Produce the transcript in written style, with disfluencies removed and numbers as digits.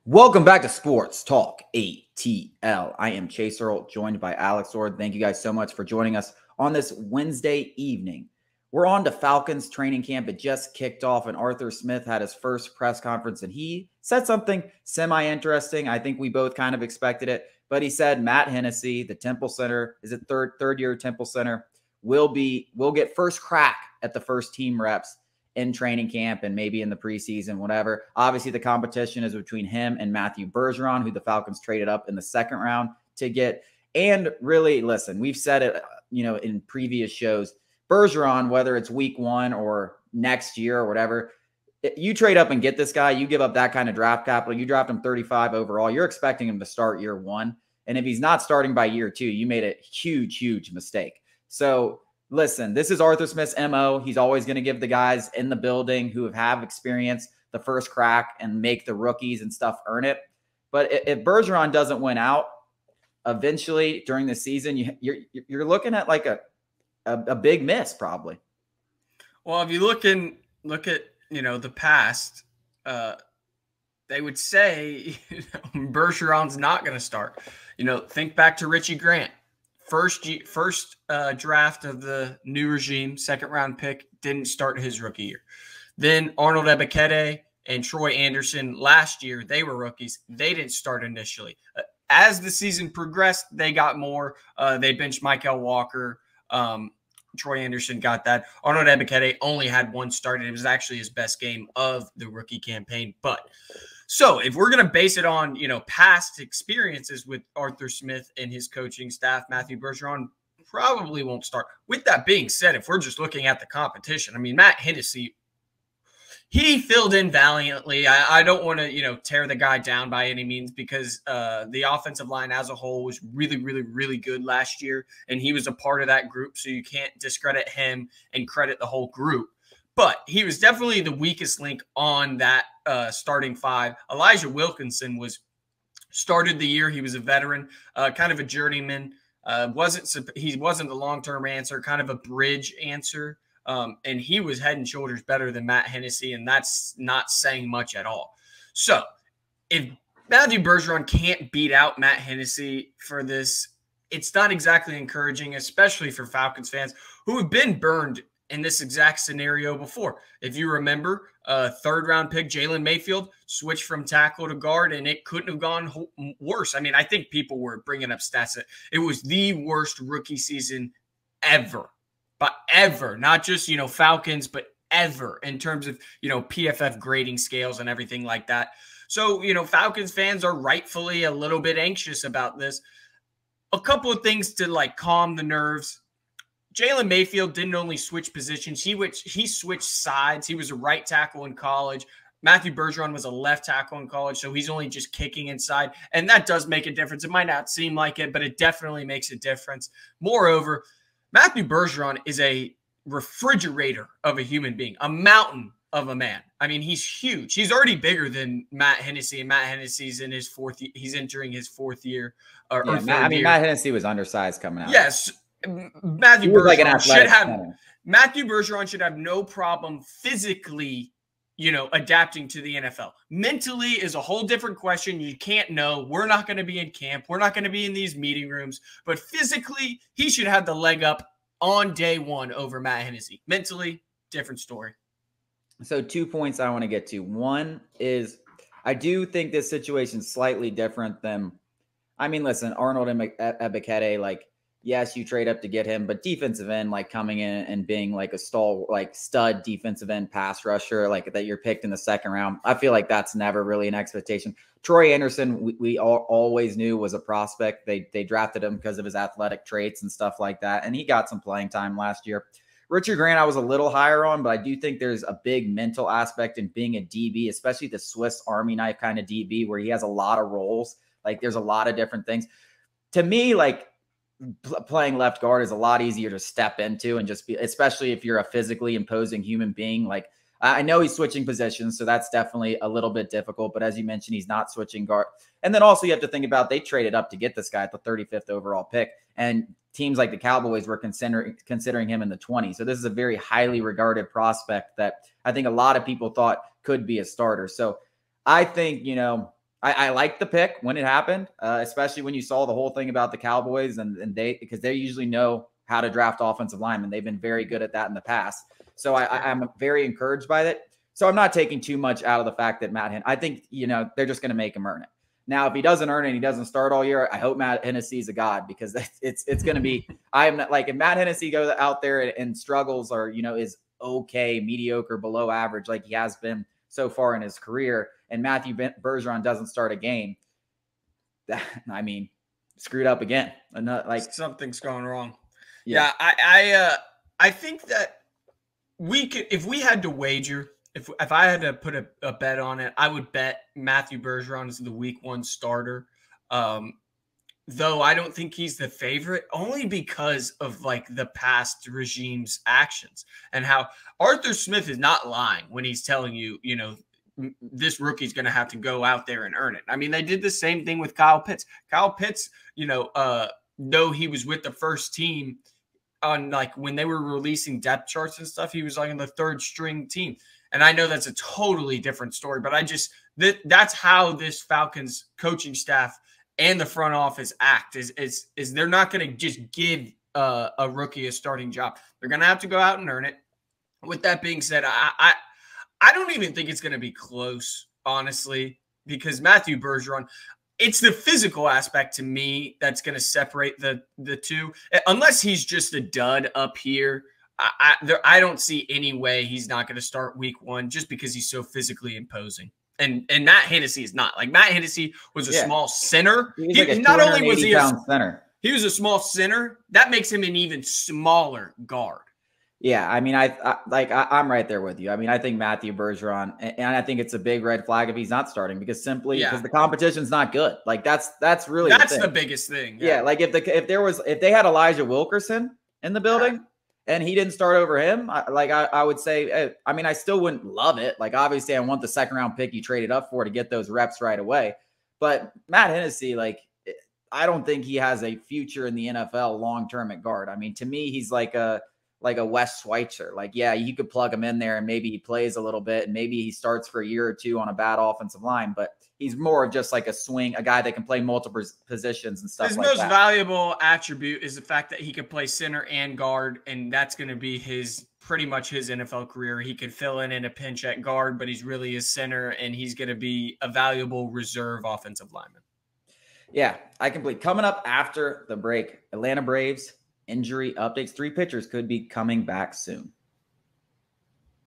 Welcome back to Sports Talk ATL. I am Chase Earl, joined by Alex Ord. Thank you guys so much for joining us on this Wednesday evening. We're on to Falcons training camp. It just kicked off, and Arthur Smith had his first press conference, and he said something semi-interesting. I think we both kind of expected it, but he said Matt Hennessy, the Temple Center, is it third year Temple Center, will get first crack at the first team reps in training camp and maybe in the preseason, whatever. Obviously, the competition is between him and Matthew Bergeron, who the Falcons traded up in the second round to get. And really, listen, we've said it, in previous shows, Bergeron, whether it's week one or next year or whatever, you trade up and get this guy, you give up that kind of draft capital, you draft him 35 overall, you're expecting him to start year one. And if he's not starting by year two, you made a huge, huge mistake. So listen, this is Arthur Smith's MO. He's always going to give the guys in the building who have experience the first crack and make the rookies and stuff earn it. But if Bergeron doesn't win out eventually during the season, you're looking at like a big miss probably. Well, if you look at the past, they would say Bergeron's not going to start. Think back to Richie Grant. First draft of the new regime, second round pick, didn't start his rookie year. Then Arnold Ebiketie and Troy Anderson last year, they were rookies. They didn't start initially. As the season progressed, they got more. They benched Michael Walker. Troy Anderson got that. Arnold Ebiketie only had one start, and it was actually his best game of the rookie campaign. So if we're going to base it on, past experiences with Arthur Smith and his coaching staff, Matthew Bergeron probably won't start. With that being said, if we're just looking at the competition, Matt Hennessy, he filled in valiantly. I don't want to, tear the guy down by any means because the offensive line as a whole was really, really, really good last year, and he was a part of that group, so you can't discredit him and credit the whole group. But he was definitely the weakest link on that starting five. Elijah Wilkinson started the year. He was a veteran, kind of a journeyman. He wasn't the long-term answer, kind of a bridge answer. And he was head and shoulders better than Matt Hennessy, and that's not saying much at all. So if Matthew Bergeron can't beat out Matt Hennessy for this, it's not exactly encouraging, especially for Falcons fans who have been burned in this exact scenario before. If you remember, third-round pick Jalen Mayfield switched from tackle to guard, and it couldn't have gone worse. I think people were bringing up stats that it was the worst rookie season ever. But ever, not just, Falcons, but ever in terms of, PFF grading scales and everything like that. So, Falcons fans are rightfully a little bit anxious about this. A couple of things to, calm the nerves. Jalen Mayfield didn't only switch positions. He switched sides. He was a right tackle in college. Matthew Bergeron was a left tackle in college, so he's only just kicking inside. And that does make a difference. It might not seem like it, but it definitely makes a difference. Moreover, Matthew Bergeron is a refrigerator of a human being, a mountain of a man. He's huge. He's already bigger than Matt Hennessy, and Matt Hennessy's in his fourth. He's entering his fourth year. Matt Hennessy was undersized coming out. Yes, Matthew Bergeron should have no problem physically, adapting to the NFL. Mentally is a whole different question. You can't know. We're not going to be in camp. We're not going to be in these meeting rooms. But physically, he should have the leg up on day one over Matt Hennessy. Mentally, different story. So 2 points I want to get to. One is I do think this situation is slightly different than, listen, Arnold and Ebiketie, yes, you trade up to get him, but defensive end, coming in and being a stud defensive end pass rusher, that you're picked in the second round. I feel like that's never really an expectation. Troy Anderson, we always knew was a prospect. They drafted him because of his athletic traits and stuff like that, and he got some playing time last year. Richard Grant, I was a little higher on, but I do think there's a big mental aspect in being a DB, especially the Swiss Army knife kind of DB where he has a lot of roles. There's a lot of different things. To me, playing left guard is a lot easier to step into and just be, especially if you're a physically imposing human being. I know he's switching positions, so that's definitely a little bit difficult. But as you mentioned, he's not switching guard. And then also you have to think about they traded up to get this guy at the 35th overall pick. And teams like the Cowboys were considering him in the 20s. So this is a very highly regarded prospect that I think a lot of people thought could be a starter. So I think, I liked the pick when it happened, especially when you saw the whole thing about the Cowboys and because they usually know how to draft offensive linemen. They've been very good at that in the past. So I'm very encouraged by that. So I'm not taking too much out of the fact that I think, they're just going to make him earn it. Now, if he doesn't earn it and he doesn't start all year, I hope Matt Hennessy is a god, because it's going to be, I'm not like, if Matt Hennessy goes out there and struggles or, is okay, mediocre, below average, like he has been so far in his career, and Matthew Bergeron doesn't start a game, screwed up again. Like something's going wrong. Yeah, I think that we could, if we had to wager, if I had to put a bet on it, I would bet Matthew Bergeron is the week 1 starter. Though I don't think he's the favorite, only because of like the past regime's actions and how Arthur Smith is not lying when he's telling you, this rookie's going to have to go out there and earn it. I mean, they did the same thing with Kyle Pitts. Kyle Pitts, though he was with the first team on like when they were releasing depth charts and stuff, he was like on the 3rd string team. And I know that's a totally different story, but that's how this Falcons coaching staff and the front office act is they're not going to just give a rookie a starting job. They're going to have to go out and earn it. With that being said, I don't even think it's going to be close, honestly, because Matthew Bergeron, it's the physical aspect to me that's going to separate the two. Unless he's just a dud up here, I don't see any way he's not going to start week 1 just because he's so physically imposing. And Matt Hennessy is not. Like, Matt Hennessy was a small center. Not only was he a center, he was a small center. That makes him an even smaller guard. Yeah, I mean, I'm right there with you. I mean, I think Matthew Bergeron, and I think it's a big red flag if he's not starting, because the competition's not good. Like that's really the biggest thing. Yeah, like if they had Elijah Wilkerson in the building and he didn't start over him, I would say, I mean, I still wouldn't love it. Like, obviously, I want the 2nd round pick you traded up for to get those reps right away. But Matt Hennessy, like, I don't think he has a future in the NFL long term at guard. I mean, to me, he's like a Wes Schweitzer. Like, yeah, you could plug him in there and maybe he plays a little bit and maybe he starts for a year or 2 on a bad offensive line, but he's more of just like a guy that can play multiple positions and stuff like that. His most valuable attribute is the fact that he could play center and guard, and that's going to be pretty much his NFL career. He could fill in a pinch at guard, but he's really a center, and he's going to be a valuable reserve offensive lineman. Yeah, I complete. Coming up after the break, Atlanta Braves injury updates. 3 pitchers could be coming back soon.